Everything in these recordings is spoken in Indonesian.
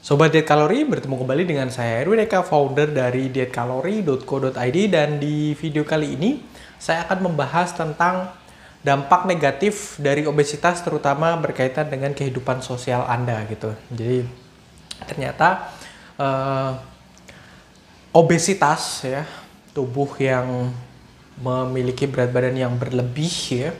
Sobat Diet Kalori, bertemu kembali dengan saya Erwin Eka, founder dari dietkalori.co.id, dan di video kali ini saya akan membahas tentang dampak negatif dari obesitas, terutama berkaitan dengan kehidupan sosial Anda gitu. Jadi ternyata obesitas ya, tubuh yang memiliki berat badan yang berlebih ya,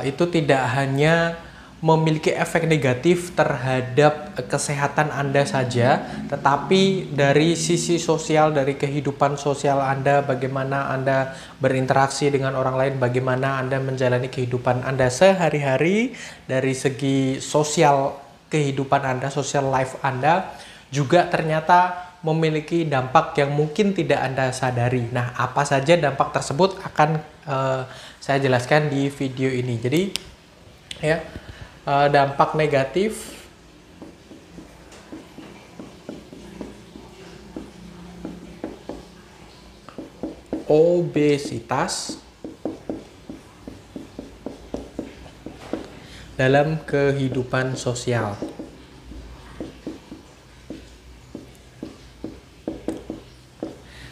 itu tidak hanya memiliki efek negatif terhadap kesehatan Anda saja, tetapi dari sisi sosial, dari kehidupan sosial Anda, bagaimana Anda berinteraksi dengan orang lain, bagaimana Anda menjalani kehidupan Anda sehari-hari, dari segi sosial kehidupan Anda, social life Anda, juga ternyata memiliki dampak yang mungkin tidak Anda sadari. Nah, apa saja dampak tersebut akan saya jelaskan di video ini. Jadi, ya, dampak negatif obesitas dalam kehidupan sosial.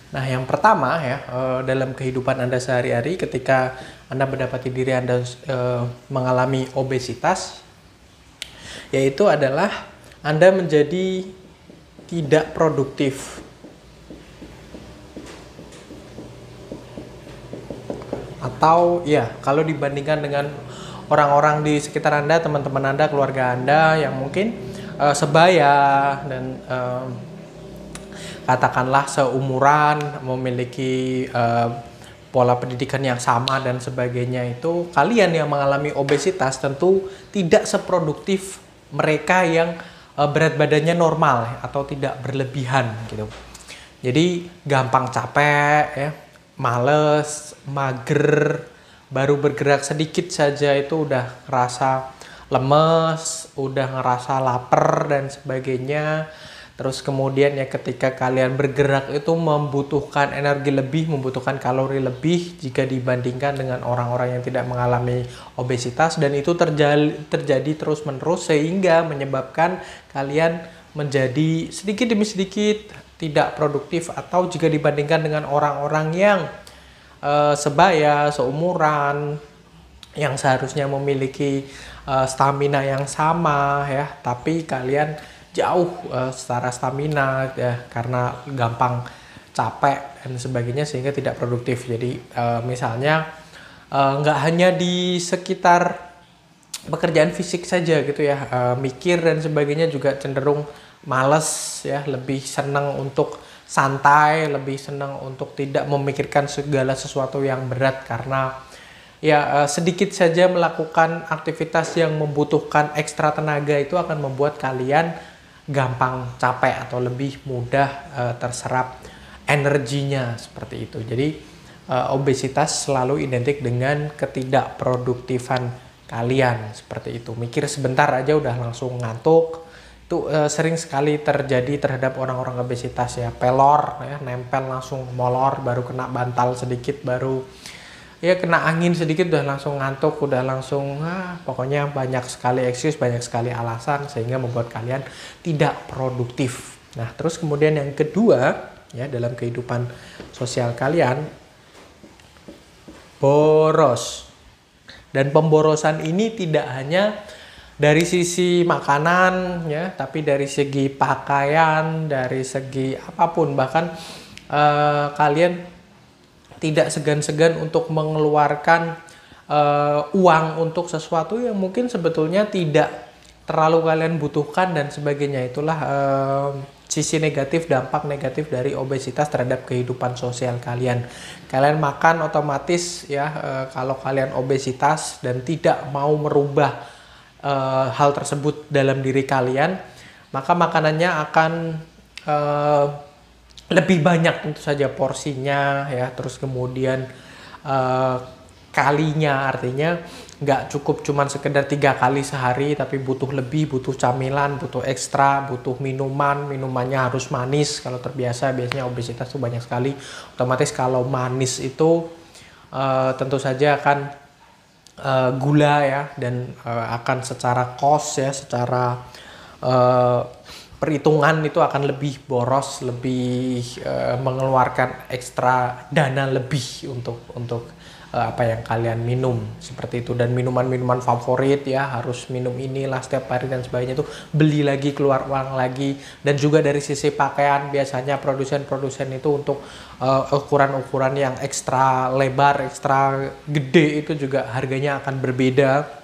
Nah, yang pertama ya, dalam kehidupan Anda sehari-hari ketika Anda mendapati diri Anda mengalami obesitas, yaitu adalah Anda menjadi tidak produktif. Atau ya, kalau dibandingkan dengan orang-orang di sekitar Anda, teman-teman Anda, keluarga Anda yang mungkin sebaya dan katakanlah seumuran, memiliki pola pendidikan yang sama dan sebagainya, itu kalian yang mengalami obesitas tentu tidak seproduktif mereka yang berat badannya normal atau tidak berlebihan gitu. Jadi gampang capek ya, males, mager, baru bergerak sedikit saja itu udah ngerasa lemes, udah ngerasa lapar dan sebagainya. Terus kemudian ya, ketika kalian bergerak itu membutuhkan energi lebih, membutuhkan kalori lebih jika dibandingkan dengan orang-orang yang tidak mengalami obesitas, dan itu terjadi terus-menerus sehingga menyebabkan kalian menjadi sedikit demi sedikit tidak produktif. Atau jika dibandingkan dengan orang-orang yang sebaya, seumuran, yang seharusnya memiliki stamina yang sama ya, tapi kalian jauh secara stamina ya, karena gampang capek dan sebagainya sehingga tidak produktif. Jadi misalnya nggak hanya di sekitar pekerjaan fisik saja gitu ya, mikir dan sebagainya juga cenderung males ya, lebih senang untuk santai, lebih senang untuk tidak memikirkan segala sesuatu yang berat, karena ya sedikit saja melakukan aktivitas yang membutuhkan ekstra tenaga itu akan membuat kalian gampang capek atau lebih mudah terserap energinya, seperti itu. Jadi obesitas selalu identik dengan ketidakproduktifan kalian, seperti itu. Mikir sebentar aja udah langsung ngantuk. Itu sering sekali terjadi terhadap orang-orang obesitas ya. Pelor ya, nempel langsung molor, baru kena bantal sedikit, baru ya kena angin sedikit udah langsung ngantuk, udah langsung pokoknya banyak sekali excuse, banyak sekali alasan, sehingga membuat kalian tidak produktif. Nah, terus kemudian yang kedua ya, dalam kehidupan sosial kalian, boros. Dan pemborosan ini tidak hanya dari sisi makanan ya, tapi dari segi pakaian, dari segi apapun, bahkan kalian tidak segan-segan untuk mengeluarkan uang untuk sesuatu yang mungkin sebetulnya tidak terlalu kalian butuhkan dan sebagainya. Itulah sisi negatif, dampak negatif dari obesitas terhadap kehidupan sosial kalian. Kalian makan otomatis ya, kalau kalian obesitas dan tidak mau merubah hal tersebut dalam diri kalian, maka makanannya akan lebih banyak tentu saja porsinya ya. Terus kemudian kalinya, artinya nggak cukup cuman sekedar 3 kali sehari, tapi butuh lebih, butuh camilan, butuh ekstra, butuh minumannya harus manis. Kalau terbiasa, biasanya obesitas tuh banyak sekali, otomatis kalau manis itu tentu saja akan gula ya, dan akan secara cost ya, secara eh, perhitungan itu akan lebih boros, lebih mengeluarkan ekstra dana lebih untuk apa yang kalian minum seperti itu. Dan minuman-minuman favorit ya, harus minum inilah setiap hari dan sebagainya, itu beli lagi, keluar uang lagi. Dan juga dari sisi pakaian, biasanya produsen-produsen itu untuk ukuran-ukuran yang ekstra lebar, ekstra gede, itu juga harganya akan berbeda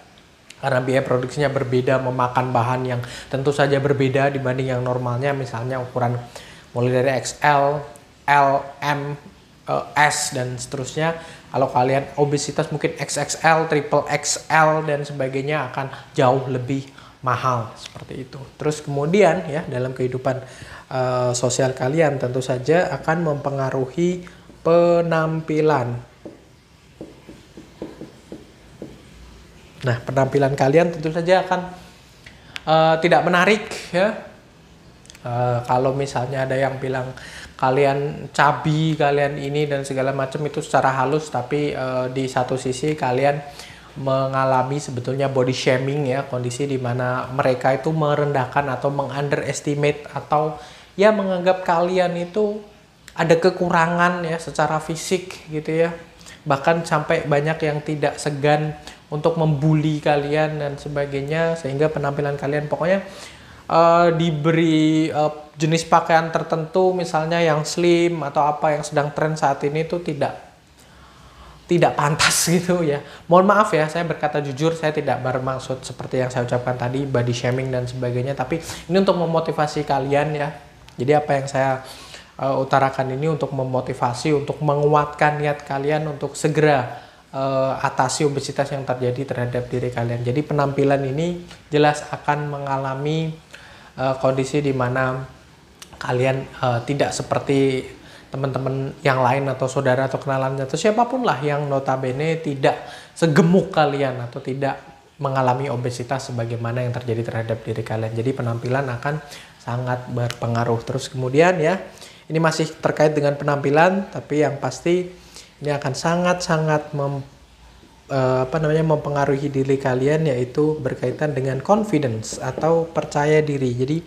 karena biaya produksinya berbeda, memakan bahan yang tentu saja berbeda dibanding yang normalnya. Misalnya ukuran mulai dari XL, L, M, S dan seterusnya. Kalau kalian obesitas mungkin XXL, triple XL dan sebagainya akan jauh lebih mahal seperti itu. Terus kemudian ya, dalam kehidupan sosial kalian tentu saja akan mempengaruhi penampilan. Nah, penampilan kalian tentu saja akan tidak menarik ya. Kalau misalnya ada yang bilang kalian cabi, kalian ini dan segala macam, itu secara halus, tapi di satu sisi kalian mengalami sebetulnya body shaming ya, kondisi di mana mereka itu merendahkan atau mengunderestimate atau ya menganggap kalian itu ada kekurangan ya secara fisik gitu ya. Bahkan sampai banyak yang tidak segan untuk membuli kalian dan sebagainya, sehingga penampilan kalian pokoknya diberi jenis pakaian tertentu misalnya yang slim atau apa yang sedang tren saat ini itu tidak pantas gitu ya. Mohon maaf ya, saya berkata jujur, saya tidak bermaksud seperti yang saya ucapkan tadi body shaming dan sebagainya, tapi ini untuk memotivasi kalian ya. Jadi apa yang saya utarakan ini untuk memotivasi, untuk menguatkan niat kalian untuk segera atasi obesitas yang terjadi terhadap diri kalian. Jadi penampilan ini jelas akan mengalami kondisi di mana kalian tidak seperti teman-teman yang lain atau saudara atau kenalan atau siapapun lah yang notabene tidak segemuk kalian atau tidak mengalami obesitas sebagaimana yang terjadi terhadap diri kalian. Jadi penampilan akan sangat berpengaruh. Terus kemudian ya, ini masih terkait dengan penampilan, tapi yang pasti ini akan sangat-sangat mempengaruhi diri kalian, yaitu berkaitan dengan confidence atau percaya diri. Jadi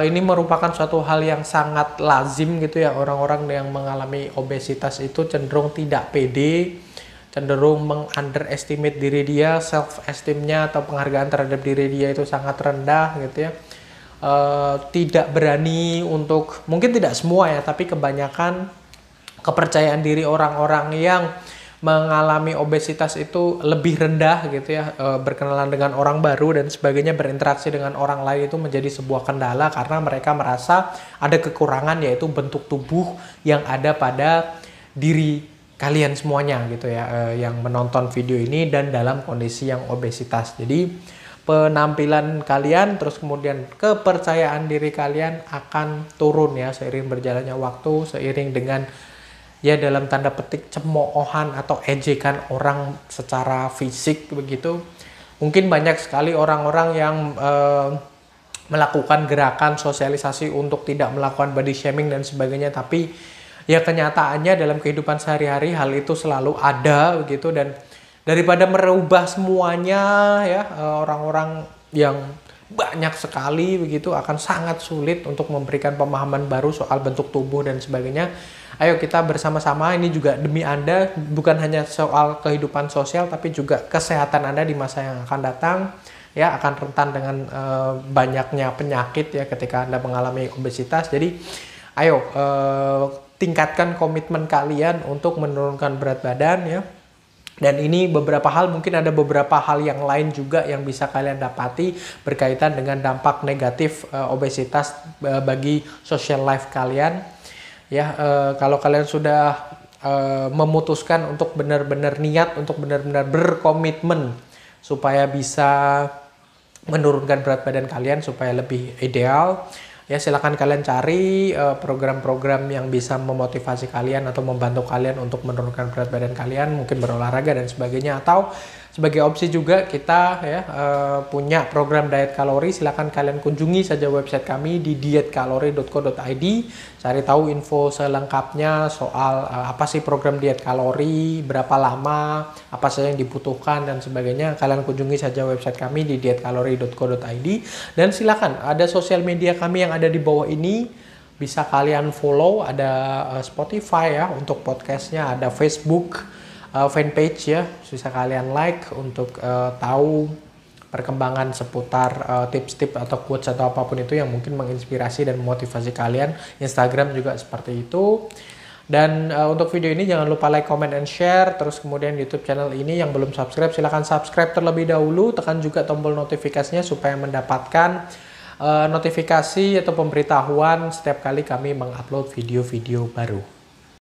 ini merupakan suatu hal yang sangat lazim gitu ya, orang-orang yang mengalami obesitas itu cenderung tidak pede, cenderung mengunderestimate diri dia, self esteemnya atau penghargaan terhadap diri dia itu sangat rendah gitu ya. Tidak berani untuk, mungkin tidak semua ya, tapi kebanyakan kepercayaan diri orang-orang yang mengalami obesitas itu lebih rendah gitu ya. Berkenalan dengan orang baru dan sebagainya, berinteraksi dengan orang lain itu menjadi sebuah kendala karena mereka merasa ada kekurangan, yaitu bentuk tubuh yang ada pada diri kalian semuanya gitu ya, yang menonton video ini dan dalam kondisi yang obesitas. Jadi penampilan kalian, terus kemudian kepercayaan diri kalian akan turun ya seiring berjalannya waktu, seiring dengan ya dalam tanda petik cemoohan atau ejekan orang secara fisik begitu. Mungkin banyak sekali orang-orang yang melakukan gerakan sosialisasi untuk tidak melakukan body shaming dan sebagainya, tapi ya kenyataannya dalam kehidupan sehari-hari hal itu selalu ada begitu. Dan daripada merubah semuanya ya, orang-orang yang banyak sekali begitu akan sangat sulit untuk memberikan pemahaman baru soal bentuk tubuh dan sebagainya. Ayo kita bersama-sama, ini juga demi Anda, bukan hanya soal kehidupan sosial tapi juga kesehatan Anda di masa yang akan datang ya, akan rentan dengan banyaknya penyakit ya ketika Anda mengalami obesitas. Jadi ayo tingkatkan komitmen kalian untuk menurunkan berat badan ya. Dan ini beberapa hal, mungkin ada beberapa hal yang lain juga yang bisa kalian dapati berkaitan dengan dampak negatif obesitas bagi social life kalian. Ya, kalau kalian sudah memutuskan untuk benar-benar niat, untuk benar-benar berkomitmen supaya bisa menurunkan berat badan kalian supaya lebih ideal, ya silakan kalian cari program-program yang bisa memotivasi kalian atau membantu kalian untuk menurunkan berat badan kalian, mungkin berolahraga dan sebagainya, atau Sebagai opsi juga kita ya punya program diet kalori. Silakan kalian kunjungi saja website kami di dietkalori.co.id. Cari tahu info selengkapnya soal apa sih program diet kalori, berapa lama, apa saja yang dibutuhkan dan sebagainya. Kalian kunjungi saja website kami di dietkalori.co.id. Dan silakan ada sosial media kami yang ada di bawah ini. Bisa kalian follow, ada Spotify ya untuk podcastnya, ada Facebook fanpage ya, bisa kalian like untuk tahu perkembangan seputar tips-tips atau quotes atau apapun itu yang mungkin menginspirasi dan memotivasi kalian. Instagram juga seperti itu. Dan untuk video ini jangan lupa like, comment, and share. Terus kemudian YouTube channel ini yang belum subscribe silahkan subscribe terlebih dahulu. Tekan juga tombol notifikasinya supaya mendapatkan notifikasi atau pemberitahuan setiap kali kami mengupload video-video baru.